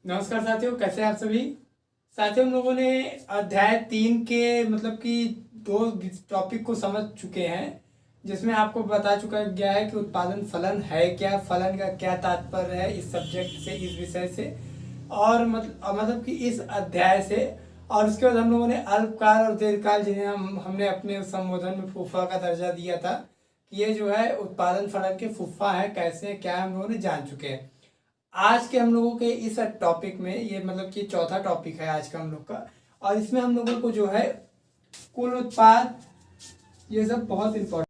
नमस्कार साथियों, कैसे हैं आप सभी। साथियों, हम लोगों ने अध्याय 3 के मतलब कि 2 टॉपिक को समझ चुके हैं, जिसमें आपको बता चुका गया है कि उत्पादन फलन है क्या, फलन का क्या तात्पर्य है इस सब्जेक्ट से, इस विषय से, और मतलब कि इस अध्याय से। और उसके बाद हम लोगों ने अल्पकाल और दीर्घकाल, जिन्हें हमने अपने संबोधन में फूफा का दर्जा दिया था, कि ये जो है उत्पादन फलन के फूफा है, कैसे हैं, क्या है, हम लोगों ने जान चुके हैं। आज के हम लोगों के इस टॉपिक में, ये मतलब कि चौथा टॉपिक है आज का हम लोग का, और इसमें हम लोगों को जो है कुल उत्पाद, ये सब बहुत इंपॉर्टेंट।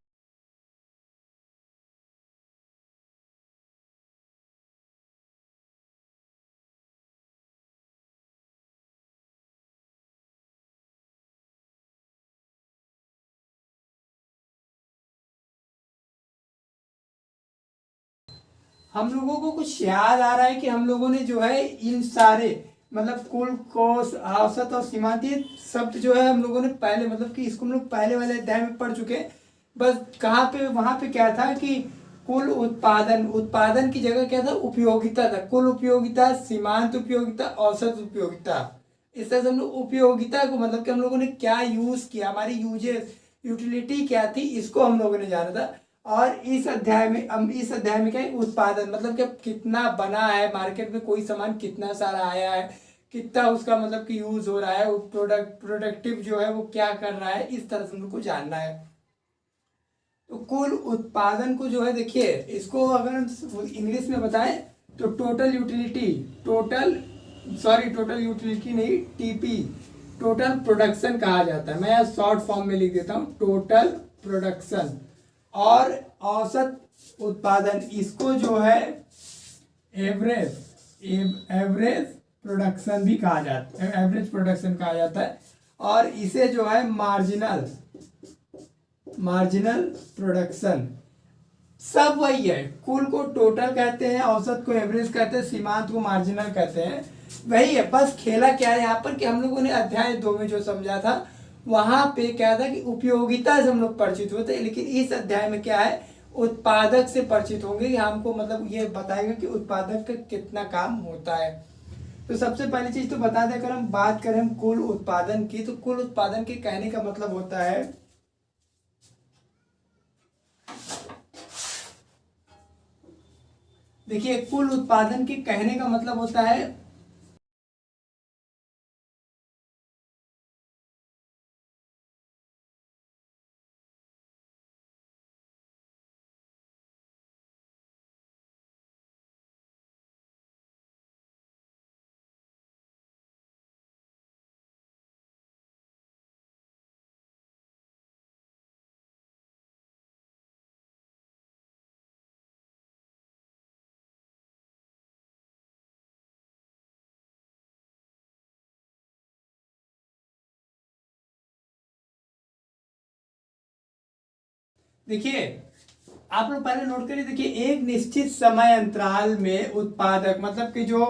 हम लोगों को कुछ याद आ रहा है कि हम लोगों ने जो है इन सारे मतलब कुल, कोस, औसत और सीमांत, ये शब्द जो है हम लोगों ने पहले मतलब कि इसको हम लोग पहले वाले अध्याय में पढ़ चुके हैं। बस कहाँ पे, वहां पे क्या था कि कुल उत्पादन, उत्पादन की जगह क्या था, उपयोगिता था। कुल उपयोगिता, सीमांत उपयोगिता, औसत उपयोगिता। इस तरह से हम लोग उपयोगिता को मतलब कि हम लोगों ने क्या यूज किया, हमारी यूजेस, यूटिलिटी क्या थी, इसको हम लोगों ने जाना था। और इस अध्याय में, हम इस अध्याय में क्या है, उत्पादन मतलब कि कितना बना है, मार्केट में कोई सामान कितना सारा आया है, कितना उसका मतलब कि यूज हो रहा है, वो प्रोडक्टिव जो है वो क्या कर रहा है, इस तरह से हम लोग को जानना है। तो कुल उत्पादन को जो है, देखिए इसको अगर हम इंग्लिश में बताएं तो टोटल यूटिलिटी, टोटल यूटिलिटी नहीं, टीपी, टोटल प्रोडक्शन कहा जाता है। मैं यहाँ शॉर्ट फॉर्म में लिख देता हूँ, टोटल प्रोडक्शन। और औसत उत्पादन, इसको जो है एवरेज प्रोडक्शन भी कहा जाता है, एवरेज प्रोडक्शन कहा जाता है। और इसे जो है मार्जिनल प्रोडक्शन, सब वही है। कुल को टोटल कहते हैं, औसत को एवरेज कहते हैं, सीमांत को मार्जिनल कहते हैं, वही है। बस खेला क्या है यहाँ पर कि हम लोगों ने अध्याय 2 में जो समझा था, वहां पे क्या था कि उपयोगिता से हम लोग परिचित हुए थे, लेकिन इस अध्याय में क्या है, उत्पादक से परिचित होंगे। हमको मतलब ये बताएगा कि उत्पादक का कितना काम होता है। तो सबसे पहली चीज तो बता दें, अगर हम बात करें हम कुल उत्पादन की, तो कुल उत्पादन के कहने का मतलब होता है, देखिए कुल उत्पादन के कहने का मतलब होता है, देखिए आप लोग पहले नोट करिए। देखिए एक निश्चित समय अंतराल में उत्पादक मतलब कि जो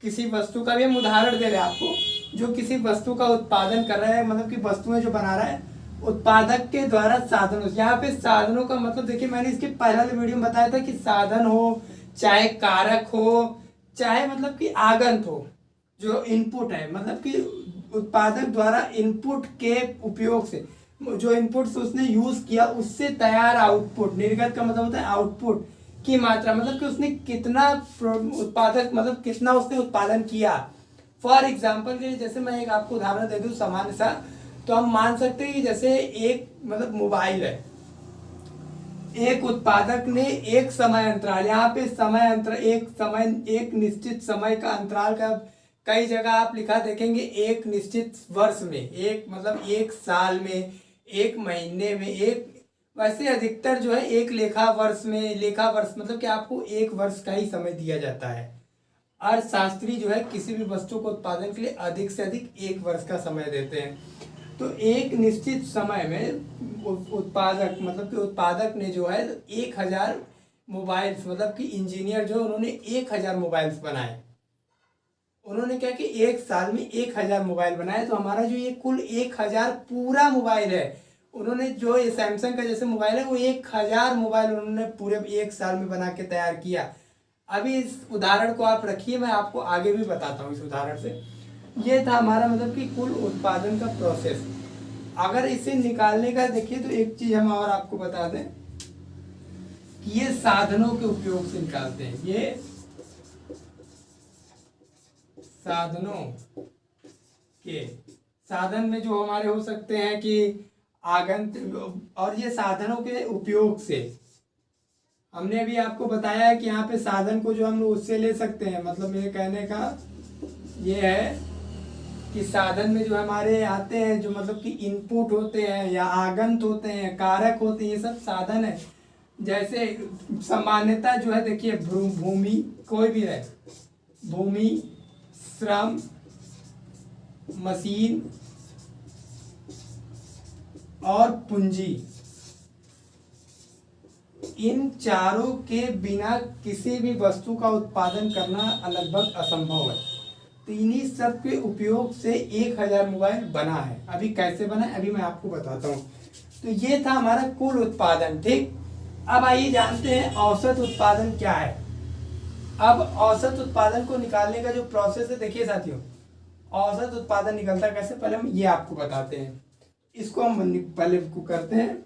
किसी वस्तु का, भी हम उदाहरण दे रहे हैं आपको, जो किसी वस्तु का उत्पादन कर रहा है, मतलब कि वस्तुएं जो बना रहा है, उत्पादक के द्वारा साधनों, यहाँ पे साधनों का मतलब देखिए, मैंने इसके पहले वीडियो में बताया था कि साधन हो, चाहे कारक हो, चाहे मतलब कि आगंत हो, जो इनपुट है, मतलब कि उत्पादक द्वारा इनपुट के उपयोग से, जो इनपुट उसने यूज किया, उससे तैयार आउटपुट, निर्गत का मतलब होता है आउटपुट की मात्रा, मतलब कि उसने कितना उत्पादक, मतलब कितना उसने उत्पादन किया। फॉर एग्जाम्पल के लिए, जैसे मैं एक आपको उदाहरण दे दूं सामान्य सा, तो हम मान सकते हैं कि जैसे एक मतलब मोबाइल है, एक उत्पादक ने एक समय अंतराल, यहाँ पे समय अंतराल, एक निश्चित समय का अंतराल का, कई जगह आप लिखा देखेंगे एक निश्चित वर्ष में, एक मतलब एक साल में, एक महीने में, एक, वैसे अधिकतर जो है एक लेखा वर्ष में, लेखा वर्ष मतलब कि आपको एक वर्ष का ही समय दिया जाता है। अर्थशास्त्री जो है किसी भी वस्तु को उत्पादन के लिए अधिक से अधिक एक वर्ष का समय देते हैं। तो एक निश्चित समय में उत्पादक मतलब कि उत्पादक ने जो है 1000 मोबाइल्स, मतलब कि इंजीनियर जो, उन्होंने 1000 मोबाइल्स बनाए। उन्होंने क्या कि एक साल में 1000 मोबाइल बनाए। तो हमारा जो ये कुल 1000 पूरा मोबाइल है, उन्होंने जो ये सैमसंग का जैसे मोबाइल है, वो 1000 मोबाइल उन्होंने पूरे एक साल में बना के तैयार किया। अभी इस उदाहरण को आप रखिए, मैं आपको आगे भी बताता हूँ इस उदाहरण से। ये था हमारा मतलब कि कुल उत्पादन का प्रोसेस। अगर इसे निकालने का देखिए तो एक चीज हम और आपको बता दें कि ये साधनों के उपयोग से निकालते हैं। ये साधनों के, साधन में जो हमारे हो सकते हैं कि आगंत, और ये साधनों के उपयोग से हमने अभी आपको बताया है कि यहाँ पे साधन को जो हम उससे ले सकते हैं, मतलब मेरे कहने का ये है कि साधन में जो हमारे आते हैं, जो मतलब कि इनपुट होते हैं या आगंत होते हैं, कारक होते हैं, ये सब साधन है। जैसे सामान्यता जो है देखिए, भूमि कोई भी रहे, भूमि, श्रम, मशीन और पूंजी, इन चारों के बिना किसी भी वस्तु का उत्पादन करना लगभग असंभव है। तो इन्हीं सब के उपयोग से 1000 मोबाइल बना है। अभी कैसे बना है अभी मैं आपको बताता हूँ। तो ये था हमारा कुल उत्पादन, ठीक। अब आइए जानते हैं औसत उत्पादन क्या है। अब औसत उत्पादन को निकालने का जो प्रोसेस है, देखिए साथियों, औसत उत्पादन निकलता कैसे, पहले हम ये आपको बताते हैं। इसको हम पहले को करते हैं।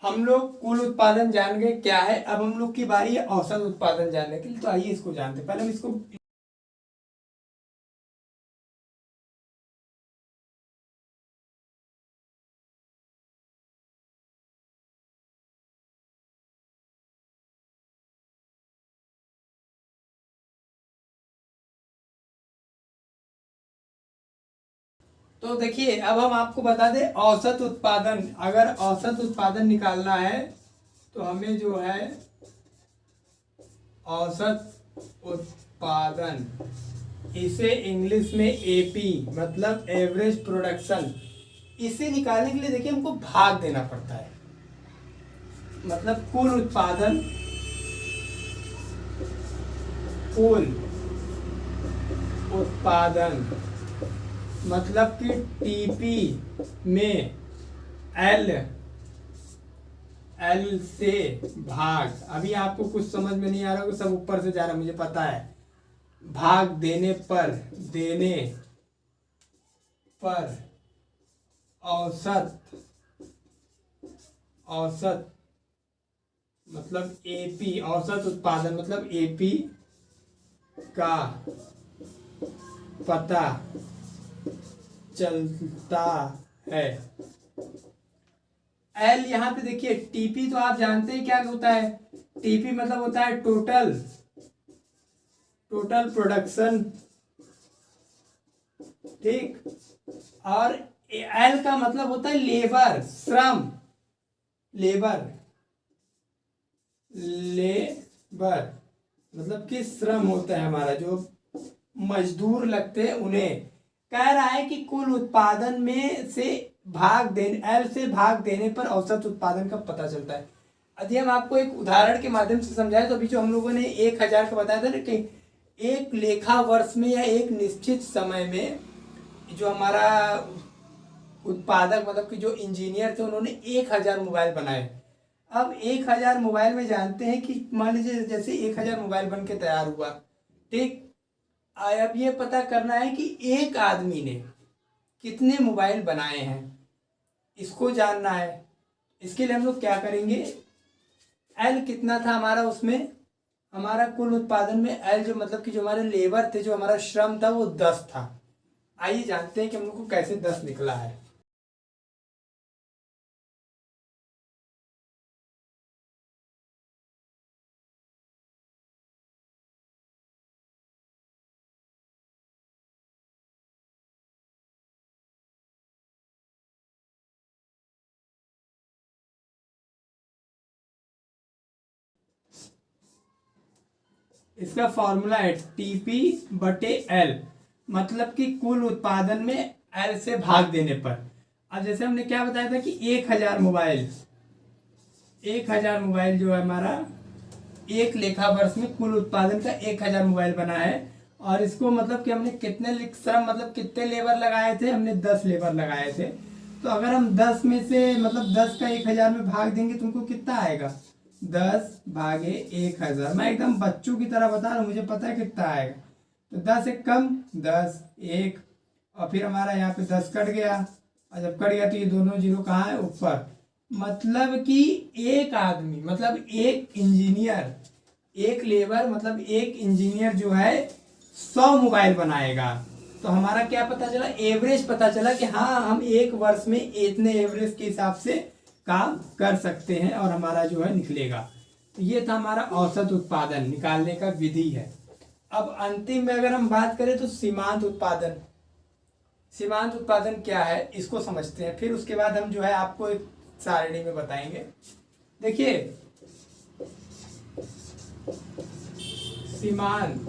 हम लोग कुल उत्पादन जान गए क्या है, अब हम लोग की बारी है औसत उत्पादन जानने के लिए। तो आइए इसको जानते हैं। पहले हम इसको, तो देखिए अब हम आपको बता दें औसत उत्पादन, अगर औसत उत्पादन निकालना है तो हमें जो है औसत उत्पादन, इसे इंग्लिश में एपी मतलब एवरेज प्रोडक्शन, इसे निकालने के लिए देखिए हमको भाग देना पड़ता है। मतलब कुल उत्पादन, कुल उत्पादन मतलब कि टीपी में एल से भाग, अभी आपको कुछ समझ में नहीं आ रहा, सब ऊपर से जा रहा मुझे पता है, भाग देने पर औसत मतलब एपी, औसत उत्पादन मतलब एपी का पता चलता है। एल यहाँ पे देखिए, टीपी तो आप जानते हैं क्या होता है। टीपी मतलब होता है टोटल प्रोडक्शन, ठीक। और एल का मतलब होता है लेबर, श्रम, लेबर मतलब कि श्रम होता है हमारा, जो मजदूर लगते हैं उन्हें। कह रहा है कि कुल उत्पादन में से भाग देने, एल से भाग देने पर औसत उत्पादन का पता चलता है। यदि हम आपको एक उदाहरण के माध्यम से समझाएं तो अभी जो हम लोगों ने 1000 का बताया था ना कि एक लेखा वर्ष में या एक निश्चित समय में जो हमारा उत्पादक मतलब कि जो इंजीनियर थे उन्होंने 1000 मोबाइल बनाए। अब 1000 मोबाइल में जानते हैं कि मान लीजिए जैसे 1000 मोबाइल बन के तैयार हुआ, ठीक। अब ये पता करना है कि एक आदमी ने कितने मोबाइल बनाए हैं, इसको जानना है। इसके लिए हम लोग क्या करेंगे, एल कितना था हमारा, उसमें हमारा कुल उत्पादन में एल जो मतलब कि जो हमारे लेबर थे, जो हमारा श्रम था वो 10 था। आइए जानते हैं कि हम लोग को कैसे 10 निकला है। इसका फॉर्मूला है टीपी बटे एल, मतलब कि कुल उत्पादन में एल से भाग देने पर। अब जैसे हमने क्या बताया था कि 1000 मोबाइल, 1000 मोबाइल जो है हमारा एक लेखा वर्ष में कुल उत्पादन का 1000 मोबाइल बना है। और इसको मतलब कि हमने कितने श्रम मतलब कितने लेबर लगाए थे, हमने 10 लेबर लगाए थे। तो अगर हम 10 में से मतलब 10 का 1000 में भाग देंगे तुमको कितना आएगा, 10 भागे 1000। मैं एकदम बच्चों की तरह बता रहा हूँ, मुझे पता है कितना आएगा। तो 10 एक कम 10 1, और फिर हमारा यहाँ पे 10 कट गया, और जब कट गया तो ये दोनों जीरो कहाँ है, ऊपर। मतलब कि एक आदमी मतलब एक इंजीनियर, एक लेबर मतलब एक इंजीनियर जो है 100 मोबाइल बनाएगा। तो हमारा क्या पता चला, एवरेज पता चला कि हाँ हम एक वर्ष में इतने एवरेज के हिसाब से काम कर सकते हैं और हमारा जो है निकलेगा। तो ये था हमारा औसत उत्पादन निकालने का विधि है। अब अंतिम में अगर हम बात करें तो सीमांत उत्पादन। सीमांत उत्पादन क्या है इसको समझते हैं, फिर उसके बाद हम जो है आपको एक सारणी में बताएंगे। देखिए सीमांत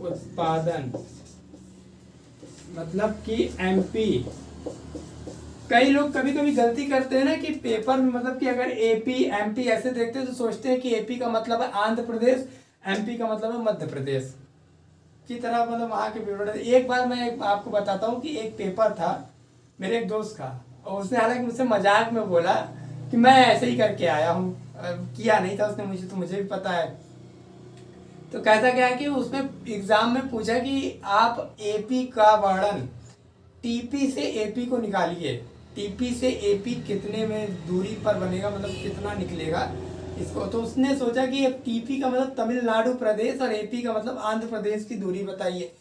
उत्पादन मतलब कि एमपी। कई लोग कभी कभी गलती करते हैं ना कि पेपर में मतलब कि अगर एपी एमपी ऐसे देखते हैं तो सोचते हैं कि एपी का मतलब है आंध्र प्रदेश, एमपी का मतलब है मध्य प्रदेश की तरह, मतलब वहाँ के पेपर। एक बार मैं आपको बताता हूँ कि एक पेपर था मेरे एक दोस्त का, और उसने हालांकि मुझसे मजाक में बोला कि मैं ऐसे ही करके आया हूँ, किया नहीं था उसने, मुझे तो मुझे भी पता है। तो कहता क्या है कि उसमें एग्जाम में पूछा कि आप एपी का वर्णन टीपी से एपी को निकालिए, टीपी से एपी कितने में दूरी पर बनेगा, मतलब कितना निकलेगा इसको। तो उसने सोचा कि टीपी का मतलब तमिलनाडु प्रदेश और एपी का मतलब आंध्र प्रदेश की दूरी बताइए।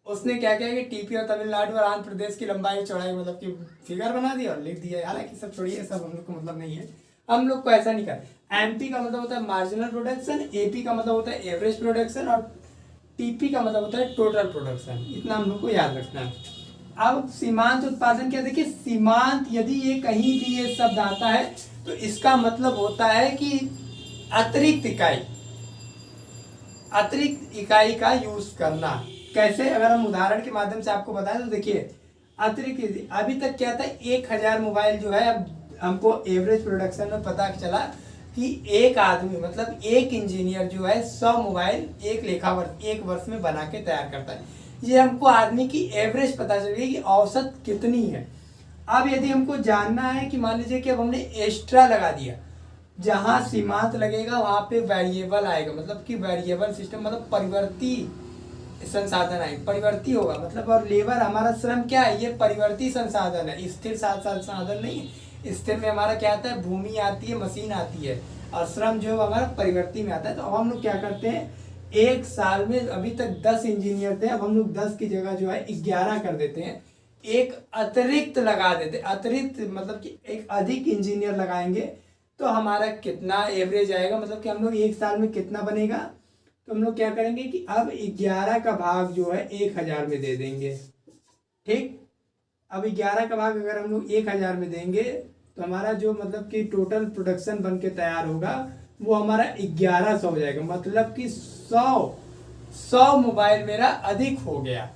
उसने क्या किया कि टीपी और तमिलनाडु और आंध्र प्रदेश की लंबाई चौड़ाई मतलब कि फिगर बना दिया और लिख दिया। हालांकि सब छोड़िए, सब हम लोग को मतलब नहीं है, हम लोग को ऐसा नहीं कर। एमपी का मतलब होता है मार्जिनल प्रोडक्शन, एपी का मतलब होता है एवरेज प्रोडक्शन, और टीपी का मतलब होता है टोटल प्रोडक्शन। इतना हम लोग को याद रखना है। अब सीमांत उत्पादन क्या, देखिए सीमांत यदि ये कहीं भी ये शब्द आता है तो इसका मतलब होता है कि अतिरिक्त इकाई, अतिरिक्त इकाई का यूज करना। कैसे, अगर हम उदाहरण के माध्यम से आपको बताएं तो देखिए अतिरिक्त, अभी तक क्या था 1000 मोबाइल जो है, अब हमको एवरेज प्रोडक्शन में पता चला कि एक आदमी मतलब एक इंजीनियर जो है 100 मोबाइल एक लेखा वर्ष एक वर्ष में बना के तैयार करता है। ये हमको आदमी की एवरेज पता चल गई कि औसत कितनी है। अब यदि हमको जानना है कि मान लीजिए कि अब हमने एक्स्ट्रा लगा दिया, जहां सीमांत लगेगा वहां पे वेरिएबल आएगा, मतलब कि वेरिएबल सिस्टम मतलब परिवर्ती संसाधन आएगा, परिवर्ती होगा मतलब। और लेबर हमारा श्रम क्या है, ये परिवर्ती संसाधन है, स्थिर संसाधन नहीं है। स्थिर में हमारा क्या आता है, भूमि आती है, मशीन आती है, और श्रम जो हमारा परिवर्ती में आता है। तो अब हम लोग क्या करते हैं, एक साल में अभी तक 10 इंजीनियर थे, अब हम लोग 10 की जगह जो है 11 कर देते हैं, एक अतिरिक्त लगा देते। अतिरिक्त मतलब कि एक अधिक इंजीनियर लगाएंगे तो हमारा कितना एवरेज आएगा, मतलब कि हम लोग एक साल में कितना बनेगा। तो हम लोग क्या करेंगे कि अब 11 का भाग जो है 1000 में दे देंगे। ठीक, अब 11 का भाग अगर हम लोग 1000 में देंगे तो हमारा जो मतलब कि टोटल प्रोडक्शन बन के तैयार होगा वो हमारा 1100 हो जाएगा। मतलब कि 100 मोबाइल मेरा अधिक हो गया।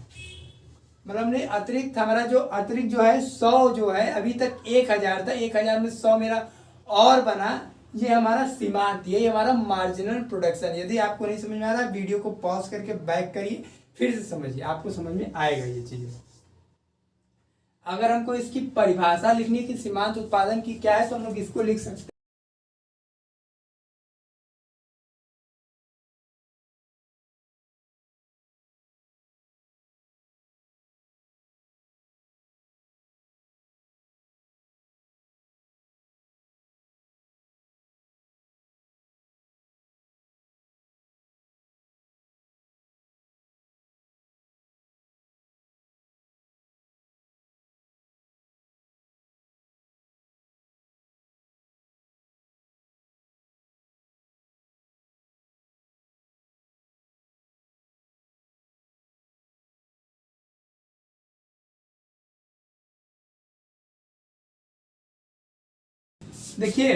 मतलब हमने अतिरिक्त, हमारा जो अतिरिक्त जो है 100 जो है, अभी तक 1000 था, 1000 में 100 मेरा और बना। ये हमारा सीमांत, ये हमारा मार्जिनल प्रोडक्शन। यदि आपको नहीं समझ में आ रहा, वीडियो को पॉज करके बैक करिए, फिर से समझिए, आपको समझ में आएगा ये चीजें। अगर हमको इसकी परिभाषा लिखनी है कि सीमांत उत्पादन की क्या है, तो हम लोग इसको लिख सकते हैं। देखिए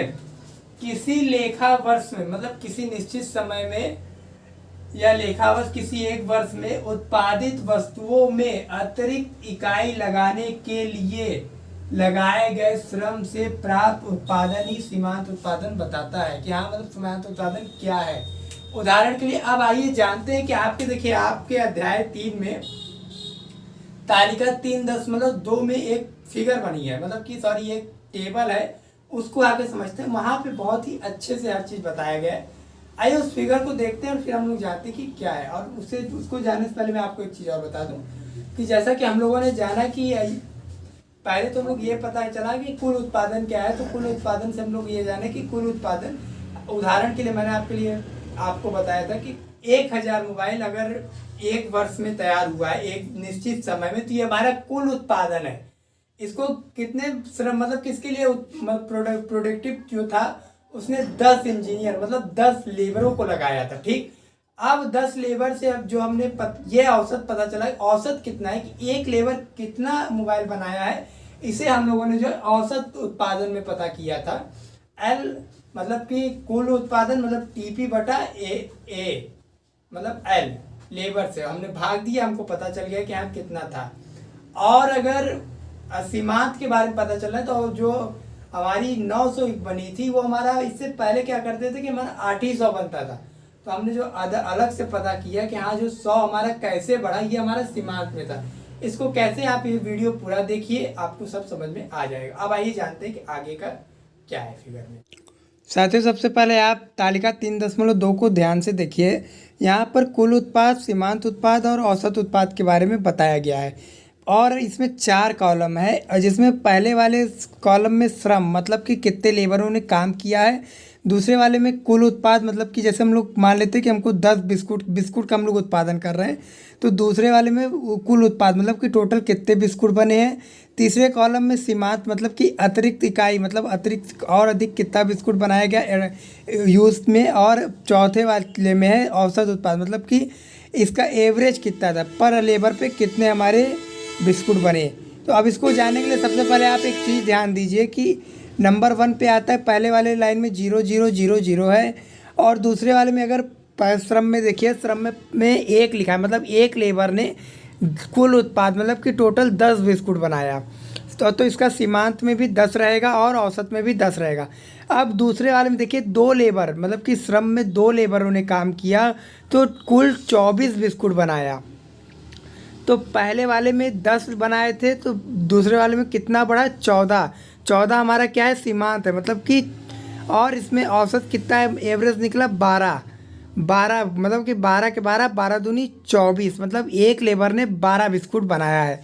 किसी लेखा वर्ष में मतलब किसी निश्चित समय में या लेखा वर्ष किसी एक वर्ष में उत्पादित वस्तुओं में अतिरिक्त इकाई लगाने के लिए लगाए गए श्रम से प्राप्त उत्पादन ही सीमांत उत्पादन बताता है कि हाँ मतलब सीमांत उत्पादन क्या है। उदाहरण के लिए अब आइए जानते हैं कि आपके देखिए आपके अध्याय 3 में तालिका 3.2 में एक फिगर बनी है, मतलब कि सॉरी एक टेबल है, उसको आगे समझते हैं। वहाँ पे बहुत ही अच्छे से हर चीज़ बताया गया है। आइए उस फिगर को देखते हैं और फिर हम लोग जानते हैं कि क्या है। और उसको जानने से पहले मैं आपको एक चीज़ और बता दूं कि जैसा कि हम लोगों ने जाना कि पहले तो हम लोग ये पता चला कि कुल उत्पादन क्या है, तो कुल उत्पादन से हम लोग ये जाने कि कुल उत्पादन, उदाहरण के लिए मैंने आपको बताया था कि 1000 मोबाइल अगर एक वर्ष में तैयार हुआ है एक निश्चित समय में, तो ये हमारा कुल उत्पादन है। इसको कितने श्रम मतलब किसके लिए प्रोडक्टिव जो था उसने 10 इंजीनियर मतलब 10 लेबरों को लगाया था। ठीक, अब 10 लेबर से अब जो हमने ये औसत पता चला, औसत कितना है कि एक लेबर कितना मोबाइल बनाया है, इसे हम लोगों ने जो औसत उत्पादन में पता किया था। एल मतलब कि कुल उत्पादन मतलब टीपी बटा ए मतलब एल लेबर से हमने भाग दिया, हमको पता चल गया कि हाँ कितना था। और अगर सीमांत के बारे में पता चल रहा है तो जो हमारी 900 बनी थी वो हमारा इससे पहले क्या करते थे कि हमारा 800 बनता था। तो हमने जो अलग से पता किया कि हाँ जो 100 हमारा कैसे बढ़ा, ये हमारा सीमांत में था। इसको कैसे, आप ये वीडियो पूरा देखिए आपको सब समझ में आ जाएगा। अब आइए जानते हैं कि आगे का क्या है फिगर में। साथियों सबसे पहले आप तालिका 3.2 को ध्यान से देखिए। यहाँ पर कुल उत्पाद, सीमांत उत्पाद और औसत उत्पाद के बारे में बताया गया है और इसमें 4 कॉलम है, और जिसमें पहले वाले कॉलम में श्रम मतलब कि कितने लेबरों ने काम किया है, दूसरे वाले में कुल उत्पाद मतलब कि जैसे हम लोग मान लेते हैं कि हमको 10 बिस्कुट का हम लोग उत्पादन कर रहे हैं, तो दूसरे वाले में कुल उत्पाद मतलब कि टोटल कितने बिस्कुट बने हैं। तीसरे कॉलम में सीमांत मतलब कि अतिरिक्त इकाई मतलब अतिरिक्त और अधिक कितना बिस्कुट बनाया गया यूज में, और चौथे वाले में है औसत उत्पाद मतलब कि इसका एवरेज कितना था, पर लेबर पे कितने हमारे बिस्कुट बने। तो अब इसको जानने के लिए सबसे पहले आप एक चीज़ ध्यान दीजिए कि नंबर 1 पे आता है, पहले वाले लाइन में 0000 है, और दूसरे वाले में अगर श्रम में देखिए, श्रम में 1 लिखा है, मतलब एक लेबर ने कुल उत्पाद मतलब कि टोटल 10 बिस्कुट बनाया। तो इसका सीमांत में भी 10 रहेगा और औसत में भी 10 रहेगा। अब दूसरे वाले में देखिए 2 लेबर मतलब कि श्रम में 2 लेबरों ने काम किया तो कुल 24 बिस्कुट बनाया। तो पहले वाले में 10 बनाए थे तो दूसरे वाले में कितना बढ़ा, 14 हमारा क्या है, सीमांत है मतलब कि, और इसमें औसत कितना है, एवरेज निकला 12 मतलब कि 12 के 12 दूनी 24 मतलब एक लेबर ने 12 बिस्कुट बनाया है।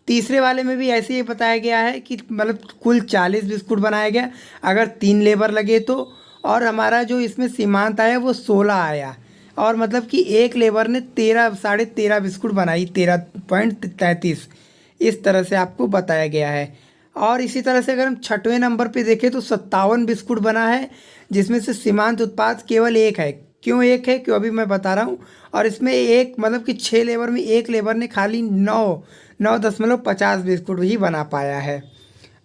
तीसरे वाले में भी ऐसे ही बताया गया है कि मतलब कुल 40 बिस्कुट बनाया गया अगर 3 लेबर लगे तो, और हमारा जो इसमें सीमांत आया वो 16 आया, और मतलब कि एक लेबर ने 13.5 बिस्कुट बनाई, 13.33 इस तरह से आपको बताया गया है। और इसी तरह से अगर हम 6वें नंबर पे देखें तो 57 बिस्कुट बना है, जिसमें से सीमांत उत्पाद केवल 1 है। क्यों 1 है, क्यों अभी मैं बता रहा हूँ। और इसमें एक मतलब कि 6 लेबर में एक लेबर ने खाली 9.50 बिस्कुट ही बना पाया है।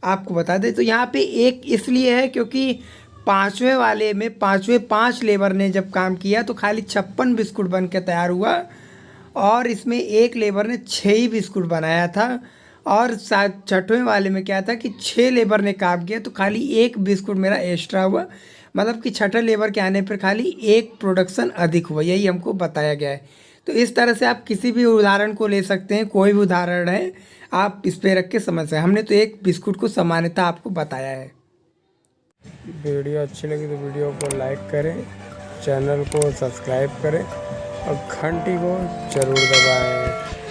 आपको बता दें तो यहाँ पे एक इसलिए है क्योंकि 5वें वाले में 5 लेबर ने जब काम किया तो खाली 56 बिस्कुट बन के तैयार हुआ, और इसमें एक लेबर ने 6 ही बिस्कुट बनाया था। और 6वें वाले में क्या था कि 6 लेबर ने काम किया तो खाली 1 बिस्कुट मेरा एक्स्ट्रा हुआ, मतलब कि 6ठे लेबर के आने पर खाली 1 प्रोडक्शन अधिक हुआ, यही हमको बताया गया है। तो इस तरह से आप किसी भी उदाहरण को ले सकते हैं, कोई भी उदाहरण है आप इस पे रख के समझ सकते हैं। हमने तो एक बिस्कुट को सामान्यतः आपको बताया है। वीडियो अच्छी लगी तो वीडियो को लाइक करें, चैनल को सब्सक्राइब करें और घंटी को ज़रूर दबाएं।